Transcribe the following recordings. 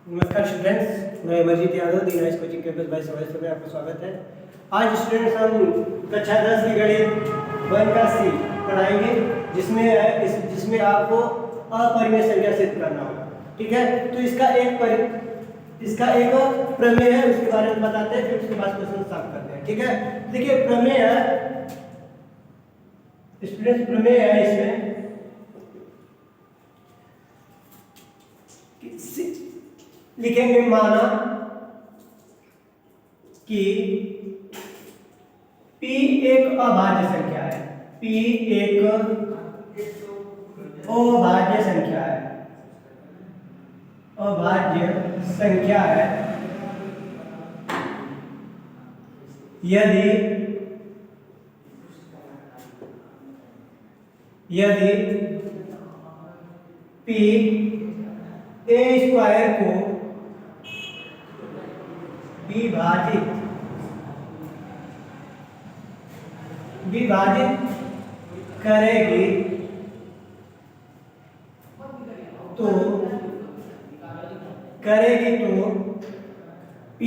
नमस्कार स्टूडेंट्स, मैं Amarjeet Yadav the nice coaching campus by semester में आपका स्वागत है। आज स्टूडेंट्स हम कक्षा 10 की गणित 1 का सी पढ़ाएंगे, जिसमें आपको अपरिमेय संख्या सिद्ध करना होगा। ठीक है, तो इसका एक प्रमेय है, उसके बारे में बताते हैं, फिर उसके बाद क्वेश्चन सॉल्व करते हैं। ठीक है, देखिए प्रमेय है स्टूडेंट्स, प्रमेय है इसमें लिखेंगे माना कि P एक अभाज्य संख्या है, P एक अभाज्य संख्या है, अभाज्य संख्या है यदि P a स्क्वायर को विभाजित करेगी तो P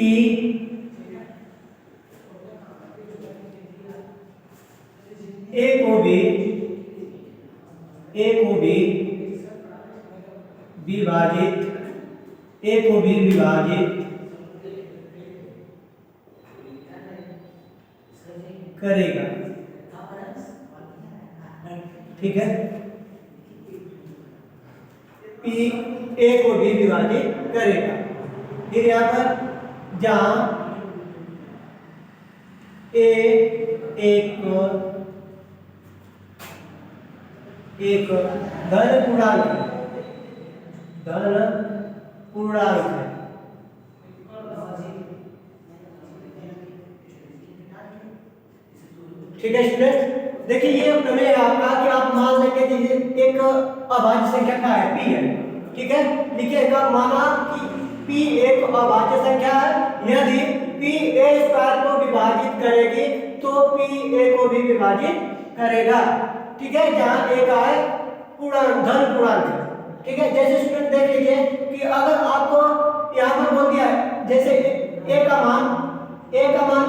a को भी विभाजित करेगा। ठीक है, P a को भी विभाजित करेगा। फिर यहाँ पर जहां a एक धन पूर्णांक है, ठीक है स्टूडेंट, देखिए ये प्रमेय है आपका कि आप मान लेंगे कि एक अभाज्य संख्या का है P है। ठीक है, लिखिएगा माना कि P एक अभाज्य संख्या है, यदि P a स्क्वायर को विभाजित करेगी तो P a को भी विभाजित करेगा। ठीक है, जहां a का है धन पूर्णांक। ठीक है, जैसे स्टूडेंट देख लीजिए कि अगर आपको यहाँ पर बोल दिया है, जैसे a का मान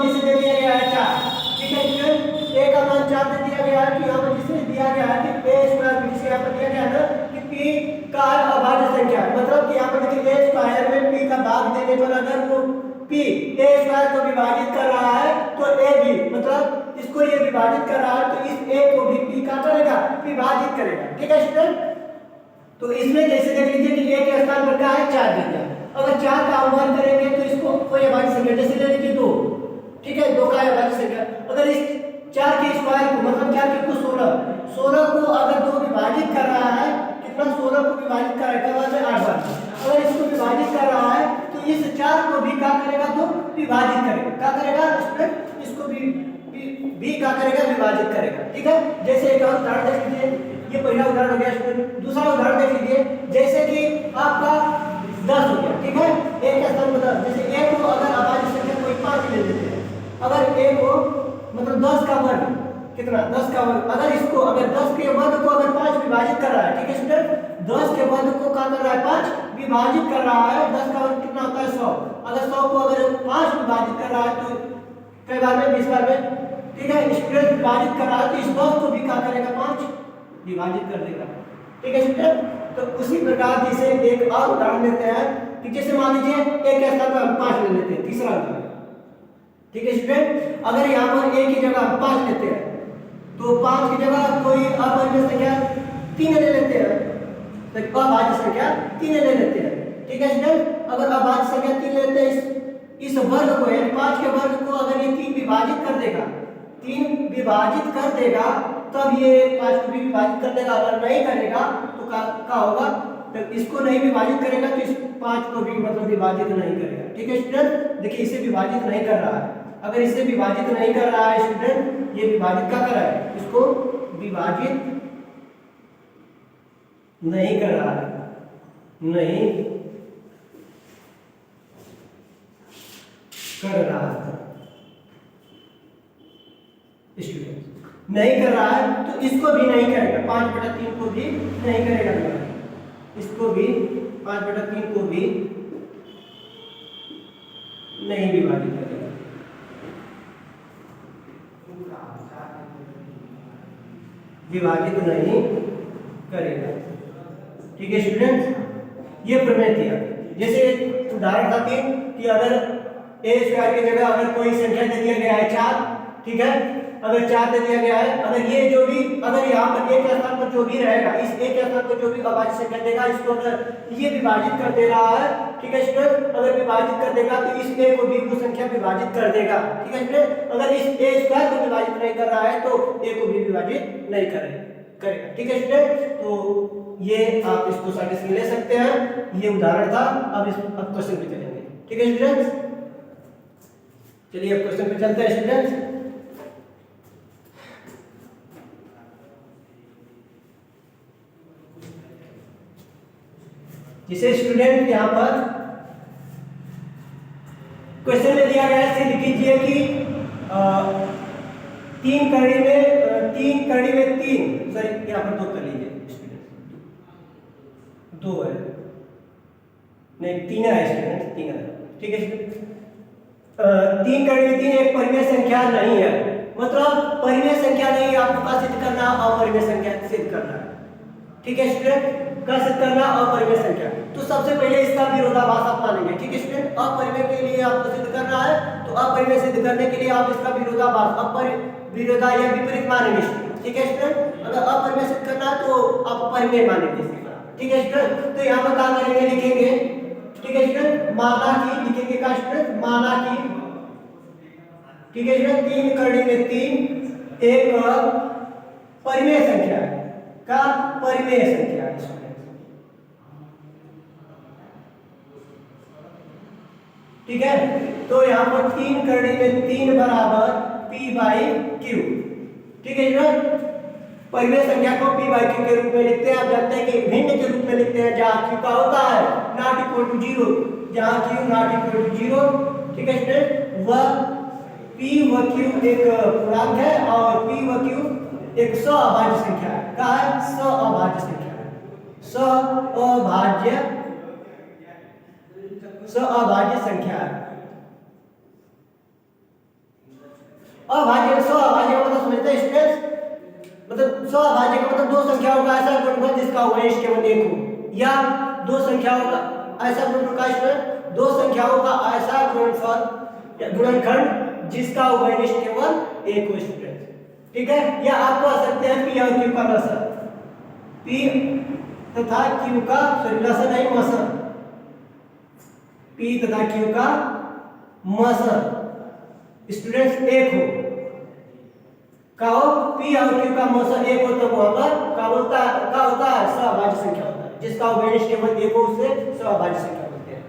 जिसे दे दिया गया है 4। ठीक है स्टूडेंट, a का मान 4 दे दिया गया है कि यहाँ पर जिसे दिया गया है कि a स्क्वायर, जिसे यहाँ पर दिया गया है ना कि P का अभाज्य संख्या है, मतलब कि यहाँ पर देखिए a स्क्वायर में P का भाग देने पर अगर वो P a स्क्वायर को विभाजित कर रहा है तो a भी, मतलब इसको ये विभाजित कर रहा है तो इस a को भी P का करेगा, विभाजित करेगा। ठीक है स्टूडेंट, तो इसमें जैसे देख लीजिए कि a के स्थान पर क्या है 4 दे दिया, अगर 4 का अवमान करेंगे तो इसको कोई अभाज्य संख्या जैसे ले लीजिए 2। ठीक है, 2 का अभाज्य संख्या, अगर इस 4 के स्क्वायर को मतलब 4 के को 16 को अगर 2 विभाजित कर रहा है, कितना 16 को विभाजित कर रहा है 8 बार, अगर इसको विभाजित कर रहा है तो इस 4 को भी क्या करेगा तो विभाजित करेगा। क्या करेगा स्टूडेंट, इसको भी क्या करेगा विभाजित करेगा। ठीक है, जैसे एक और उदाहरण देख लीजिए, ये पहला उदाहरण हो गया स्टूडेंट। दूसरा उदाहरण देख लीजिए, जैसे कि आपका 10 हो गया। ठीक है, a के स्थान पर 10, जैसे a को अगर अभाज्य संख्या कोई 5 ले लेते हैं, अगर a को मतलब 10 का वर्ग कितना 10 का वर्ग, अगर इसको अगर 10 के वर्ग को अगर 5 विभाजित कर रहा है। ठीक है स्टूडेंट, 10 के वर्ग को क्या कर रहा है 5 विभाजित कर रहा है, 10 का वर्ग कितना होता है 100, अगर 100 को अगर 5 विभाजित कर रहा है तो कई बार में 20 बार में। ठीक है, स्टूडेंट विभाजित कर रहा है तो इस 10 को भी क्या करेगा 5 विभाजित कर देगा। ठीक है स्टूडेंट, तो उसी प्रकार जैसे एक और उदाहरण लेते हैं कि जैसे मान लीजिए a के स्थान पर 5 ले लेते हैं, तीसरा उदाहरण। ठीक है स्टूडेंट, अगर यहाँ पर a की जगह 5 लेते हैं तो 5 की जगह कोई अपरिमेय संख्या 3 ले लेते हैं, तो अभाज्य संख्या 3 ले लेते हैं। ठीक है स्टूडेंट, अगर अभाज्य संख्या 3 लेते हैं, इस वर्ग को यानी 5 के वर्ग को अगर ये 3 विभाजित कर देगा तब ये 5 को भी विभाजित कर देगा, अगर नहीं करेगा तो क्या होगा, तो इसको नहीं विभाजित करेगा तो इस 5 को भी मतलब विभाजित नहीं करेगा। ठीक है स्टूडेंट, देखिए इसे विभाजित नहीं कर रहा है, अगर इसे विभाजित नहीं कर रहा है स्टूडेंट, ये विभाजित क्या कर रहा है, इसको विभाजित नहीं कर रहा है, नहीं कर रहा है स्टूडेंट, नहीं कर रहा है तो इसको भी नहीं करेगा, 5/3 को भी नहीं करेगा, इसको भी 5/3 को भी नहीं विभाजित करेगा। विभाजित नहीं करेगा। ठीक है स्टूडेंट्स, ये प्रमेय थी। जैसे उदाहरण था कि अगर ए स्क्वायर की जगह अगर कोई संख्या दे दिया गया है 4, ठीक है, अगर 4 दे दिया गया है, अगर ये जो भी अगर यहाँ पर ए के स्थान पर जो भी रहेगा, इस ए के स्थान पर जो भी अभाज्य संख्या देगा, इसको अगर ये विभाजित कर दे रहा है, ठीक है स्टूडेंट, अगर विभाजित कर देगा तो इस ए को भी वो संख्या विभाजित कर देगा। ठीक है स्टूडेंट, अगर इस ए स्क्वायर को विभाजित नहीं कर रहा है तो ए को भी विभाजित नहीं करेगा। ठीक है स्टूडेंट, तो ये आप इसको साइड ले सकते हैं। ये उदाहरण था। अब क्वेश्चन पे चलेंगे। ठीक है स्टूडेंट्स, चलिए अब क्वेश्चन पे चलते हैं स्टूडेंट्स। जिसे स्टूडेंट यहाँ पर क्वेश्चन में दिया गया है, सिद्ध कीजिए कि 3 कड़ी में 3, सॉरी यहाँ पर 2 कर लीजिए स्टूडेंट, 2 है नहीं 3 है स्टूडेंट, 3 है। ठीक है स्टूडेंट, 3 कड़ी में 3 एक परिमेय संख्या नहीं है, मतलब परिमेय संख्या नहीं, आपको सिद्ध करना अपरिमेय संख्या सिद्ध करना है। ठीक है स्टूडेंट, का सिद्ध करना अपरिमेय संख्या, तो सबसे पहले इसका विरोधाभास आप मानेंगे। ठीक है स्टूडेंट, अपरिमेय के लिए आपको सिद्ध करना है, तो अपरिमेय सिद्ध करने के लिए आप इसका विरोधाभास विरोधा या विपरीत मानेंगे। ठीक है स्टूडेंट, अगर अपरिमेय सिद्ध करना है तो आप परिमेय मानेंगे इसका। ठीक है स्टूडेंट, तो यहाँ पर क्या करेंगे, लिखेंगे। ठीक है स्टूडेंट, माना कि लिखेंगे का स्टूडेंट, माना कि, ठीक है स्टूडेंट, 3 कड़ी में 3 एक परिमेय संख्या है, का परिमेय संख्या है। ठीक है, तो यहाँ पर 3 कड़ी में 3 बराबर p/q। ठीक है स्टूडेंट, परिमेय संख्या को p/q के रूप में लिखते हैं। आप जानते हैं कि भिन्न के रूप में लिखते हैं जहाँ q का होता है नॉट इक्वल टू 0, जहाँ q नॉट इक्वल टू 0। ठीक है स्टूडेंट, वह p व q एक पूर्णांक है और p व q एक सअभाज्य संख्या है। क्या है? सअभाज्य संख्या है। सअभाज्य संख्या है। अभाज्य सअभाज्य मतलब समझते हैं स्टूडेंट्स, मतलब सअभाज्य का मतलब 2 संख्याओं का ऐसा गुणनफल जिसका वंश केवल 1 हो, या 2 संख्याओं का ऐसा गुणनफल, 2 संख्याओं का ऐसा गुणनखंड जिसका वंश केवल 1 हो स्टूडेंट। ठीक है, या आप कह सकते हैं p और q का लसर, p तथा q का लसर नहीं मसर, p तथा q का मसर स्टूडेंट्स 1 हो, का हो p और q का मसर 1 हो, तो वहां पर क्या होता है सअभाज्य संख्या होता है, जिसका वंश केवल 1 हो उसे सअभाज्य संख्या बोलते हैं,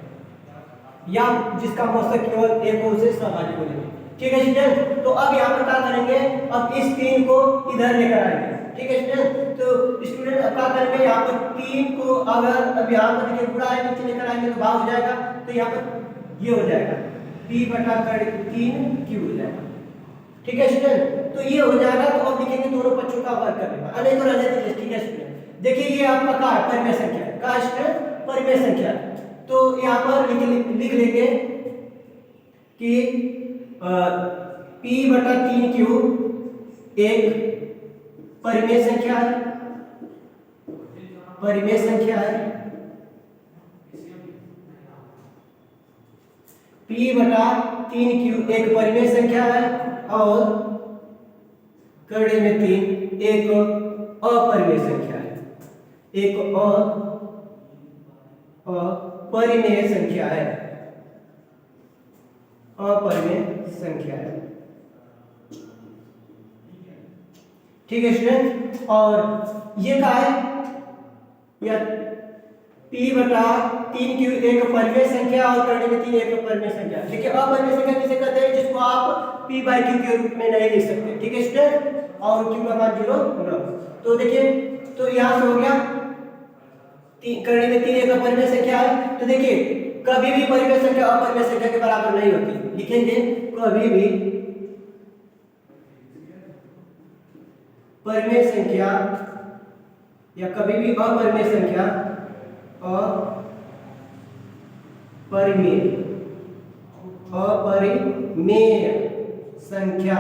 या जिसका मसर केवल 1 हो उसे सअभाज्य बोलेंगे। ठीक है स्टूडेंट, तो अब यहाँ पर क्या करेंगे, अब इस 3 को इधर लेकर आएंगे। ठीक है स्टूडेंट, तो स्टूडेंट अब क्या करेंगे, यहाँ पर 3 को अगर अब यहाँ पर देखिए पूरा नीचे लेकर आएंगे तो भाग हो जाएगा, तो यहाँ पर ये हो जाएगा p/3q हो जाएगा। ठीक है स्टूडेंट, तो ये हो जाएगा, तो अब लिखेंगे दोनों पक्षों का वर्ग करेगा, नहीं तो रहने दीजिए। ठीक है स्टूडेंट, देखिए ये आपका क्या है, परिमेय संख्या है, क्या स्टूडेंट, परिमेय संख्या। तो यहाँ पर लिख लेंगे कि p/3q एक परिमेय संख्या है, परिमेय संख्या है, p/3q एक परिमेय संख्या है, और कड़ी में 3 एक अपरिमेय संख्या है, एक अपरिमेय संख्या है, अपरिमेय संख्या है। ठीक है स्टूडेंट, और ये क्या है, या p/3q एक परिमेय संख्या और कड़ी में 3 एक परिमेय संख्या। देखिए अपरिमेय संख्या किसे कहते हैं, जिसको आप p/q के रूप में नहीं लिख सकते। ठीक है स्टूडेंट, और q का मान 0 होगा। तो देखिए, तो यहाँ से हो गया कड़ी में 3 एक परिमेय संख्या है। तो देखिए कभी भी परिमेय संख्या अपरिमेय संख्या के बराबर नहीं होती, लिखेंगे कभी भी परिमेय संख्या या कभी भी अपरिमेय संख्या अपरिमेय अपरिमेय संख्या,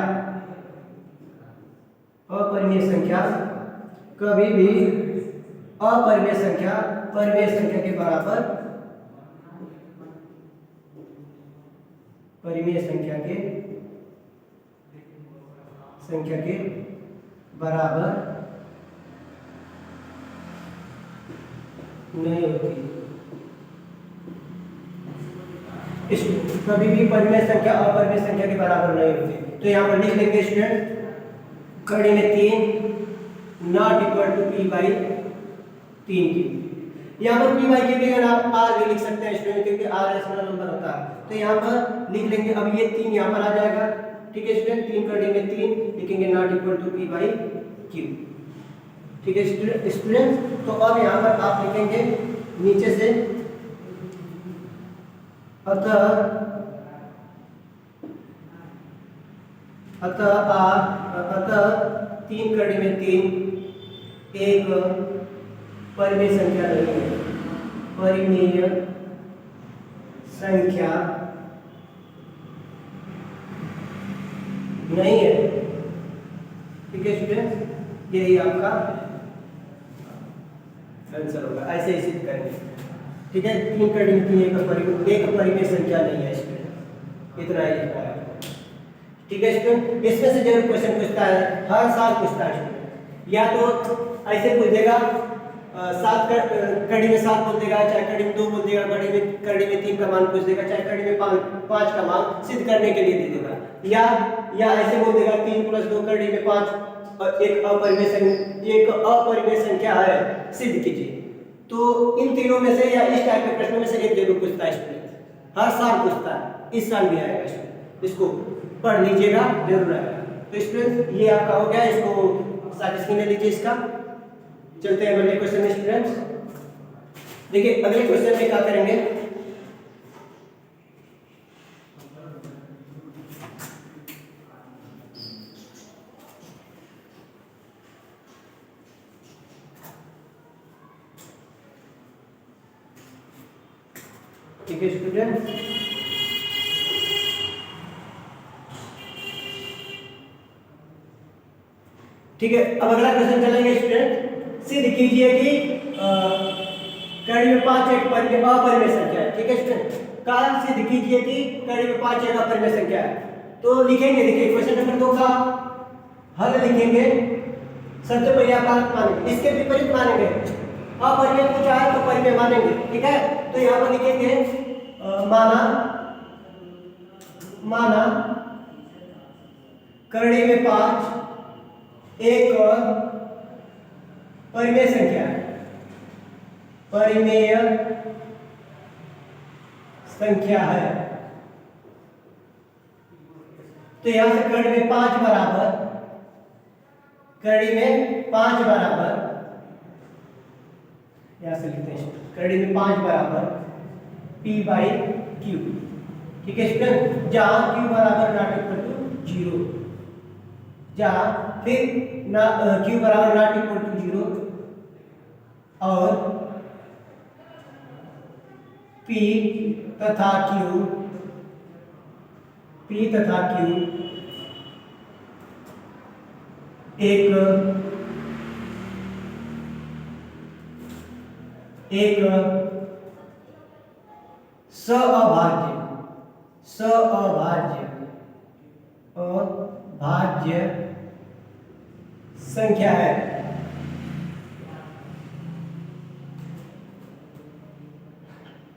अपरिमेय संख्या कभी भी अपरिमेय संख्या परिमेय संख्या के बराबर, परिमेय संख्या के बराबर नहीं होती। इस कभी भी परिमेय संख्या अपरिमेय संख्या के बराबर नहीं होती। तो यहाँ पर लिख लेंगे स्टूडेंट, कड़ी में 3 not equal to P by 3 की। यहाँ पर पी बाई की जगह आप आर भी लिख सकते हैं स्टूडेंट, क्योंकि आर रेशनल नंबर होता है। तो यहाँ पर लिख लेंगे, अब ये 3 यहाँ पर आ जाएगा, ठीक है स्टूडेंट। 3 कड़ी में 3 लिखेंगे not equal to P by Q, ठीक है स्टूडेंट। तो अब यहाँ पर आप लिखेंगे नीचे से, अतः 3 कड़ी में 3 एक परिमेय संख्या नहीं है, परिमेय संख्या नहीं है, ठीक है स्टूडेंट। यही आपका आंसर होगा। ऐसे ही सिद्ध करेंगे, ठीक है। 3 कड़ी में 3 एक परिमेय संख्या नहीं है स्टूडेंट, इतना ही लिखना है, ठीक है स्टूडेंट। इसमें से जरूर क्वेश्चन पूछता है, हर साल पूछता है स्टूडेंट। या तो ऐसे पूछ देगा, 7 कड़ी में 7 बोल देगा, चाहे कड़ी में 2 बोल देगा, कड़ी में 3 का मान पूछ देगा, चाहे कड़ी में 5 का मान सिद्ध करने के लिए दे देगा। या ऐसे बोल देगा 3 + 2 कड़ी में 5 एक अपरिमेय संख्या है, सिद्ध कीजिए। तो इन तीनों में से या इस टाइप के प्रश्नों में से एक जरूर पूछता है स्टूडेंट, हर साल पूछता है, इस साल भी आएगा स्टूडेंट। इसको पढ़ लीजिएगा, जरूर आएगा। तो स्टूडेंट ये आपका हो गया, इसको साथ स्क्रीन में लीजिए इसका। चलते हैं अगले क्वेश्चन में स्टूडेंट्स। देखिए अगले क्वेश्चन में क्या करेंगे, ठीक है स्टूडेंट। ठीक है, अब अगला क्वेश्चन चलेंगे स्टूडेंट। सिद्ध कीजिए कि कड़ी में 5 एक अपरिमेय संख्या है, ठीक है स्टूडेंट। का सिद्ध कीजिए कि कड़ी में 5 एक अपरिमेय संख्या है। तो लिखेंगे, देखिए क्वेश्चन नंबर 2 का हल लिखेंगे। सबसे पहले आप मानेंगे, इसके विपरीत मानेंगे। अपरिमेय पूछा है तो परिमेय मानेंगे, ठीक है। तो यहाँ पर लिखेंगे माना कड़ी में 5 एक परिमेय संख्या है, परिमेय संख्या है। तो यहां से कड़ी में 5 बराबर, कड़ी में 5 बराबर, यहां से लिखते हैं कड़ी में 5 बराबर P बाई क्यू, ठीक है स्टूडेंट। जहां Q बराबर नॉट इक्वल टू 0, जहां फिर Q बराबर नॉट इक्वल टू 0 और P तथा Q एक अभाज्य संख्या है।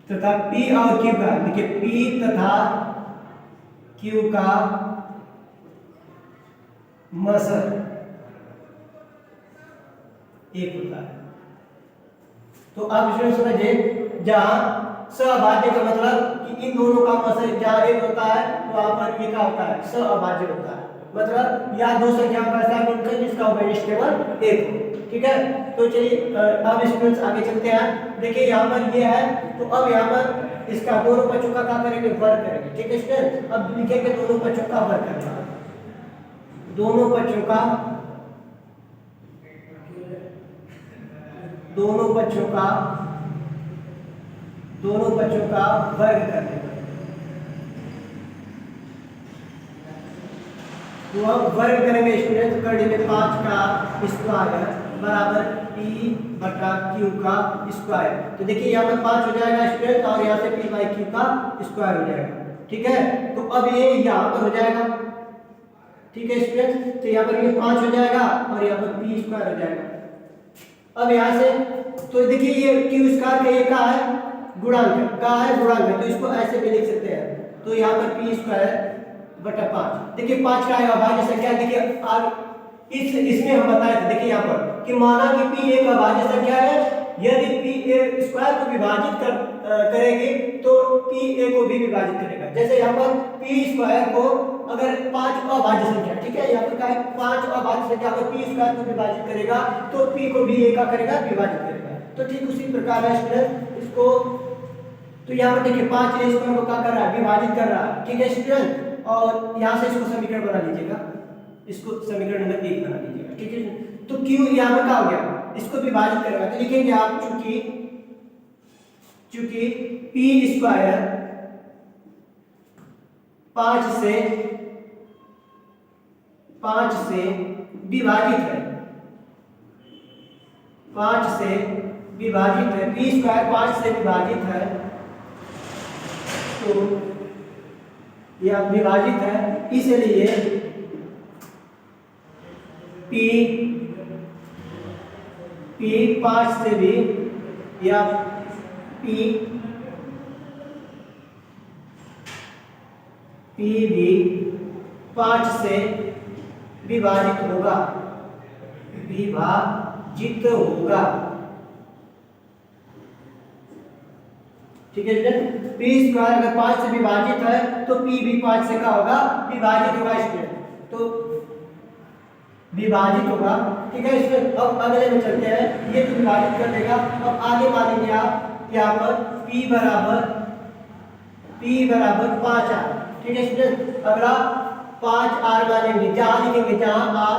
तथा P और Q का, देखिए P तथा Q का मसर एक होता है। तो आप इसमें समझिए, जहां सहअभाज्य का मतलब कि इन दोनों का मसर जहां एक होता है, वहां पर ये क्या होता है, सहअभाज्य होता है। मतलब या दो संख्याओं का ऐसा गुणनखंड जिसका बेनिश केवल 1 हो, ठीक है। तो चलिए अब स्टूडेंट्स आगे चलते हैं। देखिए यहाँ पर ये है, तो अब यहाँ पर इसका दोनों पक्षों का क्या करेंगे, वर्ग करेंगे, ठीक है स्टूडेंट। अब लिखेंगे दोनों पक्षों का वर्ग करना, दोनों पक्षों का वर्ग करने वो वर्ग करेंगे स्टूडेंट, तो कर देंगे 5 का स्क्वायर बराबर p बटा q का स्क्वायर। तो देखिए यहाँ पर 5 हो जाएगा स्टूडेंट और यहाँ से p बाई q का स्क्वायर हो जाएगा। ठीक है, तो अब ये यहाँ पर हो जाएगा। ठीक है स्टूडेंट, तो यहाँ पर ये 5 हो जाएगा और यहाँ पर p स्क्वायर हो जाएगा। अब यहाँ से तो देखिए ये q स्क्वायर का ये क्या है, गुणांक का है, गुणांक है, तो इसको ऐसे भी लिख सकते हैं। तो यहाँ पर p स्क्वायर बटा 5, देखिए 5 का है अभाज्य संख्या। देखिए आगे इसमें हम बताए थे, देखिए यहाँ पर कि माना कि p एक अभाज्य संख्या है, यदि p स्क्वायर को विभाजित करेगी तो p a को भी विभाजित करेगा। जैसे यहाँ पर p स्क्वायर को अगर 5 अभाज्य संख्या, ठीक है, यहाँ पर क्या है 5 अभाज्य संख्या को p स्क्वायर को विभाजित करेगा तो p को भी a का करेगा, विभाजित करेगा। तो ठीक उसी प्रकार है स्टूडेंट इसको, तो यहाँ पर देखिए 5 a स्क्वायर को क्या कर रहा है, विभाजित कर रहा है। ठीक है स्टूडेंट, और यहाँ से इसको समीकरण बना लीजिएगा, इसको समीकरण नंबर 1 बना लीजिएगा। ठीक है, तो q यहाँ पर क्या हो गया, इसको विभाजित करेगा तो लिखेंगे आप चूंकि p स्क्वायर 5 से विभाजित है, 5 से विभाजित है, p स्क्वायर 5 से विभाजित है, तो यह विभाजित है, इसलिए p 5 से भी, या p भी 5 से विभाजित होगा, विभाजित होगा। ठीक है स्टूडेंट, p स्क्वायर अगर 5 से विभाजित है तो p भी 5 से क्या होगा, विभाजित होगा स्टूडेंट, तो विभाजित होगा। ठीक है स्टूडेंट, अब अगले में चलते हैं, ये तो विभाजित कर देगा। अब आगे मानेंगे आप यहाँ पर p बराबर 5r। ठीक है स्टूडेंट, अगला 5r मानेंगे, जहां लिखेंगे जहां r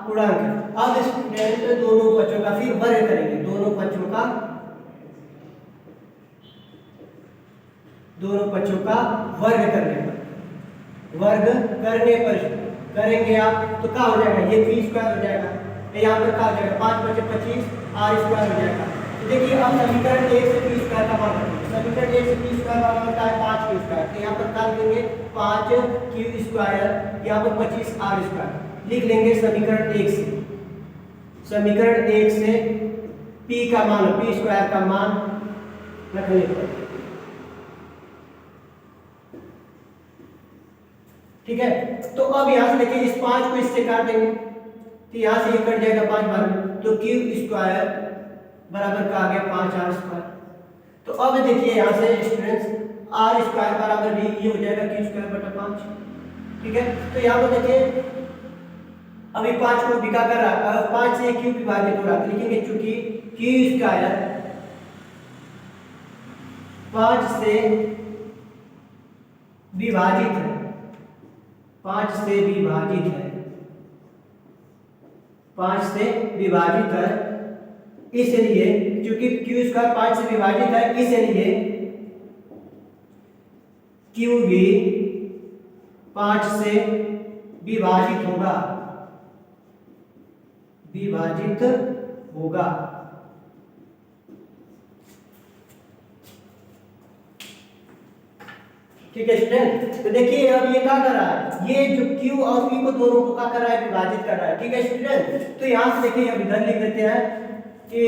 पूर्णांक है। अब स्टूडेंट दोनों पक्षों का फिर वर्ग करेंगे, दोनों पक्षों का वर्ग करने पर करेंगे आप तो क्या हो जाएगा, ये p स्क्वायर हो जाएगा, यहाँ पर क्या हो जाएगा 5 × 25 r स्क्वायर हो जाएगा। तो देखिए अब समीकरण 1 से p स्क्वायर का मान रखेंगे, समीकरण 1 से p स्क्वायर का मान होता है 5q स्क्वायर, तो यहाँ पर क्या लिखेंगे 5q स्क्वायर, यहाँ पर 25 r स्क्वायर लिख लेंगे समीकरण 1 से। समीकरण 1 से p का मान, p स्क्वायर का मान रखने पर, ठीक है। तो अब यहाँ से देखिए इस 5 को इससे काट देंगे, तो यहाँ से ये कट जाएगा 5 बार, तो q स्क्वायर बराबर का आ गया 5r स्क्वायर। तो अब देखिए यहाँ से स्टूडेंट्स r स्क्वायर बराबर भी ये हो जाएगा q स्क्वायर बटा 5। ठीक है, तो यहाँ पर देखिए अभी 5 को बिका कर रहा है, 5 से q विभाजित हो रहा है, लिखेंगे चूंकि q स्क्वायर 5 से विभाजित है, 5 से विभाजित है, 5 से विभाजित है, इसलिए क्योंकि q स्क्वायर 5 से विभाजित है, इसलिए q भी 5 से विभाजित होगा, ठीक है स्टूडेंट। तो देखिए अब ये क्या कर रहा है, ये जो q और p को दोनों को क्या कर रहा है, विभाजित कर रहा है। ठीक है स्टूडेंट, तो यहाँ से देखिए अब इधर लिख देते हैं कि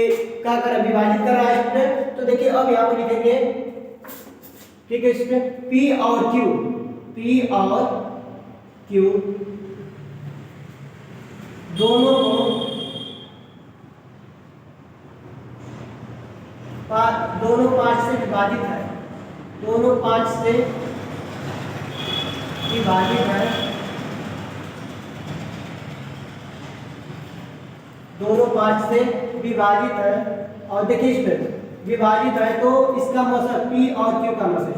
क्या कर रहा है, विभाजित कर रहा है स्टूडेंट। तो देखिए अब यहाँ पर लिखेंगे, ठीक है स्टूडेंट, p और q दोनों को 5 से विभाजित है, दोनों 5 से विभाजित है, दोनों 5 से विभाजित है। और देखिए इसमें विभाजित है तो इसका मसर p और q का मसर,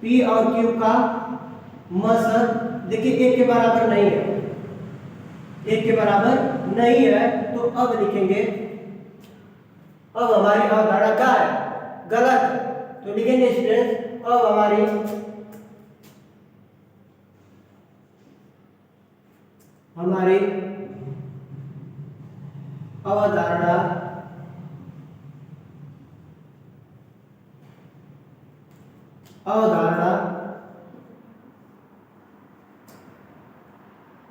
p और q का मसर देखिए 1 के बराबर नहीं है, 1 के बराबर नहीं है। तो अब लिखेंगे, अब हमारी अवधारणा क्या है, गलत। तो लिखेंगे स्टूडेंट्स अब हमारी अवधारणा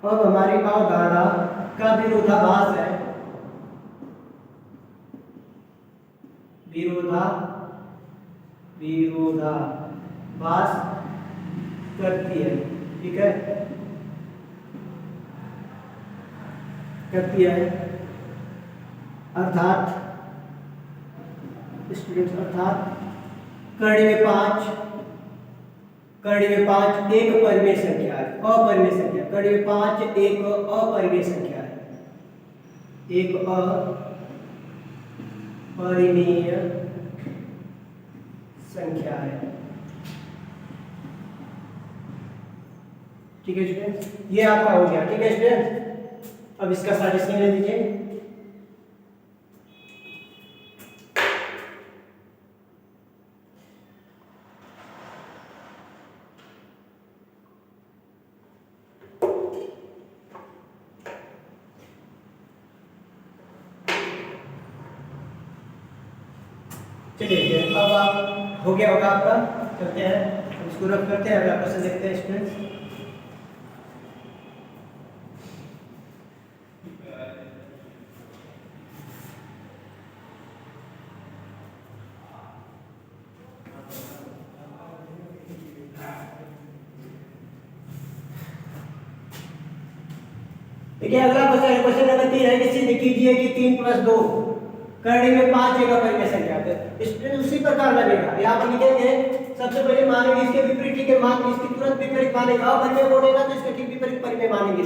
अब हमारी अवधारणा का विरोधाभास है, विरोधाभास करती है, ठीक है, करती है। अर्थात स्टूडेंट्स करड़ी में पांच एक परिमेय संख्या है, अपरिमेय संख्या। करड़ी में 5 एक अपरिमेय संख्या है, एक अपरिमेय संख्या है, ठीक है स्टूडेंट्स, ये आपका हो गया, ठीक है स्टूडेंट्स। अब इसका सजेशन ले लीजिए। चलिए अब आप हो गया होगा आपका, चलते हैं इसको रख करते हैं। अभी आप क्वेश्चन देखते हैं स्टूडेंट्स। देखिए अगला क्वेश्चन नंबर 3 है कि सिद्ध कीजिए कि 3 + 2 करड़ी में 5 एक अपरिमेय संख्या है। स्टूडेंट उसी प्रकार लगेगा, यहाँ पर लिखेंगे सबसे पहले मानेंगे इसके विपरीत, ठीक है, मान इसके तुरंत विपरीत मानेंगे, अपरिमेय बोलेगा तो इसके ठीक विपरीत परिमेय मानेंगे,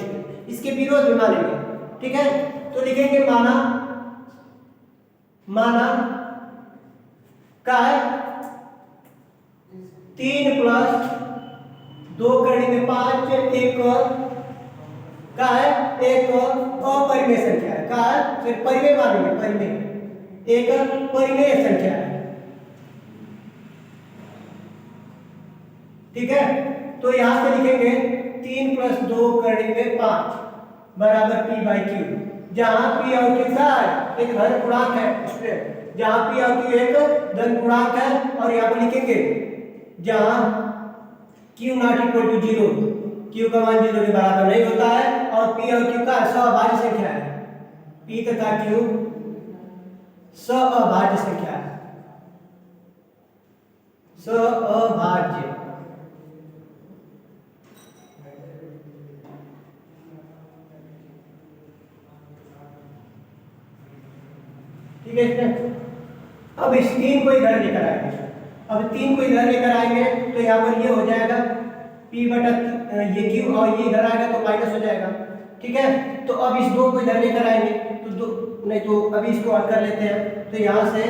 इसके विरोध भी मानेंगे, ठीक है। तो लिखेंगे माना का है 3 + 2 करड़ी में 5 एक का है एक अपरिमेय संख्या है, का है फिर परिमेय मानेंगे, परिमेय एक परिमेय संख्या है, ठीक है। तो यहां से लिखेंगे 3 + 2 करड़ी में 5 बराबर p/q, जहां p और q क्या है, एक धन पूर्णांक है स्टूडेंट, जहां p और q एक धन पूर्णांक है, और यहां पर लिखेंगे जहां q ≠ 0, q का मान 0 के बराबर नहीं होता है, और p और q का सहअभाज्य संख्या है, p तथा q सहअभाज्य संख्या है, सहअभाज्य, ठीक है। अब इस 3 को इधर लेकर आएंगे, अब 3 को इधर लेकर आएंगे तो यहाँ पर ये हो जाएगा p बटा ये q, और ये इधर आएगा तो माइनस हो जाएगा, ठीक है। तो अब इस 2 को इधर लेकर आएंगे तो 2 नहीं, तो अभी इसको हल कर लेते हैं। तो यहाँ से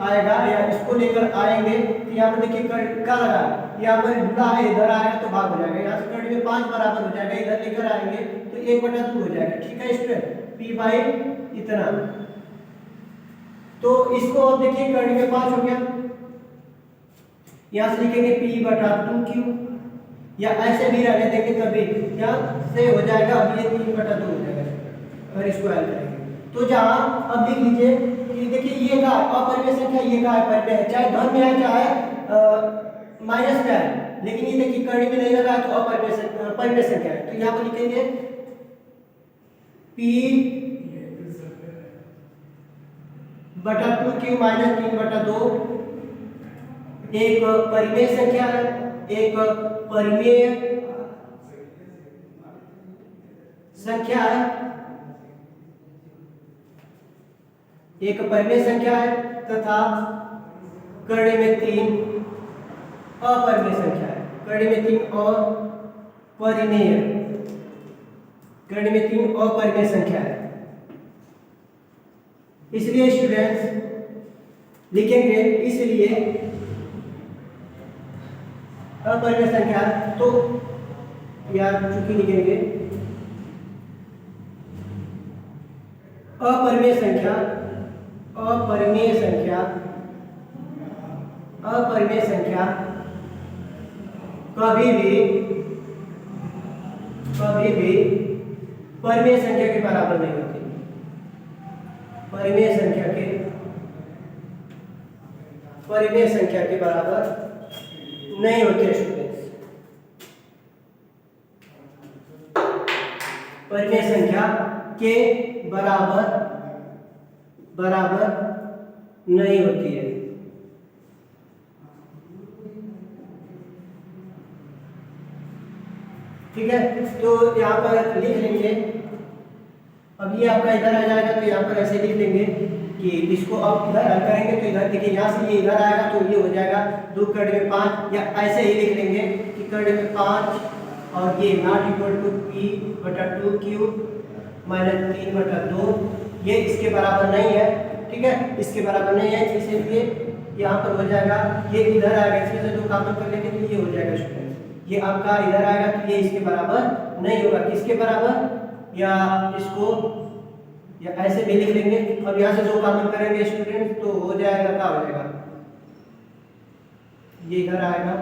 आएगा, या इसको लेकर आएंगे तो यहाँ पर देखिए क्या लगा, यहाँ पर जुड़ा है, इधर आएगा तो भाग हो जाएगा, यहाँ से करड़ी में 5 बराबर हो जाएगा, इधर लेकर आएंगे तो 1/2 हो जाएगा, ठीक है स्टूडेंट, p इतना। तो इसको अब देखिए करड़ी में 5 हो गया, यहाँ से लिखेंगे p/2q, या ऐसे भी रहने देंगे तभी यहाँ से हो जाएगा, अब ये 3/2 हो जाएगा अगर इसको हल करेंगे। तो जहाँ अब लिख लीजिए कि देखिए ये का अपरिमेय संख्या, ये का परिमेय है, चाहे धन में है चाहे माइनस में है, लेकिन ये देखिए करड़ी में नहीं लगा है तो अपरिमेय संख्या है। तो यहाँ पर लिखेंगे p/2q - 3/2 एक परिमेय संख्या है, एक परिमेय संख्या है, एक परिमेय संख्या है, तथा करड़ी में 3 अपरिमेय संख्या है, करड़ी में 3 अपरिमेय, करड़ी में 3 अपरिमेय संख्या है। इसलिए स्टूडेंट्स लिखेंगे, इसलिए अपरिमेय संख्या, तो या चूंकि लिखेंगे अपरिमेय संख्या अपरिमेय संख्या कभी भी परिमेय संख्या के बराबर नहीं होती। परिमेय संख्या के बराबर नहीं होते स्टूडेंट्स। परिमेय संख्या के बराबर नहीं होती है। ठीक है, तो यहाँ पर लिख लेंगे। अब ये आपका इधर आ जाएगा, तो यहाँ पर ऐसे लिख लेंगे कि इसको अब इधर हल करेंगे तो इधर देखिए, यहाँ से ये इधर आएगा तो ये हो जाएगा 2 कड़ में 5, या ऐसे ही लिख लेंगे कि कड़ में 5 और ये not equal to p/2 cube minus 3/2, ये इसके बराबर नहीं है। ठीक है, इसके बराबर नहीं है, इसीलिए यहाँ पर हो जाएगा, ये इधर आएगा, इसमें से 2 कॉमन कर लेंगे तो ये हो जाएगा स्टूडेंट। ये आपका इधर आएगा तो ये इसके बराबर नहीं होगा। किसके बराबर? या इसको या ऐसे भी लिख लेंगे। अब यहाँ से 2 कॉमन करेंगे स्टूडेंट तो हो जाएगा, क्या हो जाएगा, ये इधर आएगा।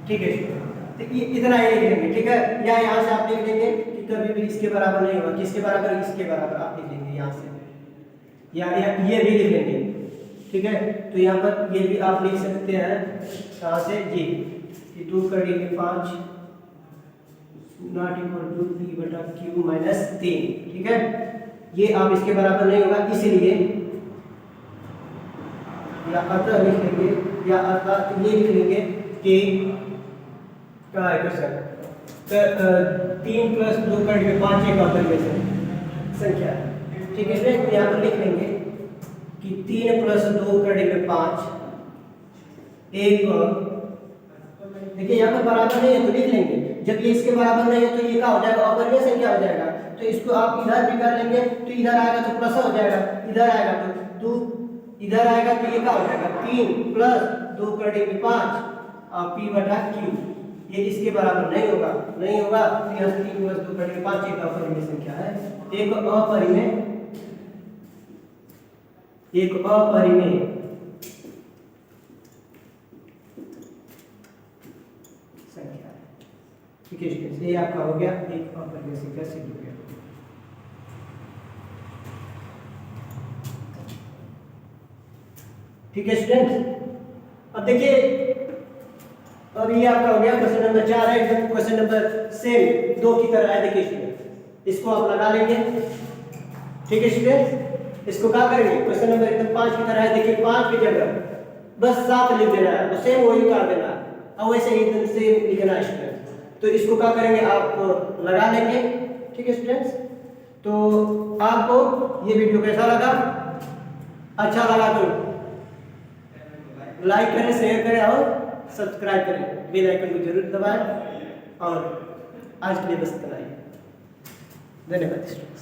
ठीक है, तो ये इतना ही लिख लेंगे। ठीक है, या यहाँ से आप लिख लेंगे कि कभी भी इसके बराबर नहीं होगा। किसके बराबर? इसके बराबर आप लिख लेंगे यहाँ से, या ये भी लिख लेंगे। ठीक है, तो यहाँ पर ये भी आप लिख सकते हैं। कहाँ से? ये कि 2 कड़ में 5 not equal to p/q minus 3। ठीक है, ये आप इसके बराबर नहीं होगा, इसलिए या अतः लिख लेंगे, या अतः ये लिख लेंगे कि क्या है क्वेश्चन, 3 + 2 कड़ में 5 एक अपरिमेय संख्या। ठीक है, तो यहाँ पर लिख लेंगे कि 3 + 2 कड़ में 5 एक, देखिए यहाँ पर बराबर नहीं है तो लिख लेंगे। जब ये इसके बराबर नहीं है तो ये क्या हो जाएगा, अपरिमेय संख्या हो जाएगा। तो इसको आप इधर भी कर लेंगे तो इधर आएगा तो प्लस हो जाएगा, इधर आएगा तो 2, इधर आएगा तो ये क्या हो जाएगा, 3 + 2 कड़ में 5 और p/q, ये इसके बराबर नहीं होगा। तो यहाँ 3 + 2 कड़ में 5 एक अपरिमेय संख्या है, एक अपरिमेय संख्या है। ठीक है स्टूडेंट्स, ये आपका हो गया एक अपरिमेय संख्या सिद्ध हो गया। ठीक है स्टूडेंट्स, अब देखिए, अब ये आपका हो गया क्वेश्चन नंबर 4 है। एकदम क्वेश्चन नंबर सेम 2 की तरह है। देखिए स्टूडेंट, इसको आप लगा लेंगे। ठीक है स्टूडेंट, इसको क्या करेंगे, क्वेश्चन नंबर एकदम 5 की तरह है। देखिए 5 की जगह बस 7 लिख देना है, तो सेम वही कर देना है, और वैसे ही एकदम सेम लिखना है स्टूडेंट। तो इसको क्या करेंगे, आप लगा लेंगे। ठीक है स्टूडेंट्स, तो आपको ये वीडियो कैसा लगा? अच्छा लगा तो लाइक करें, शेयर करें और सब्सक्राइब करें, बेल आइकन को जरूर दबाएं। और आज के लिए बस इतना ही। धन्यवाद स्टूडेंट्स।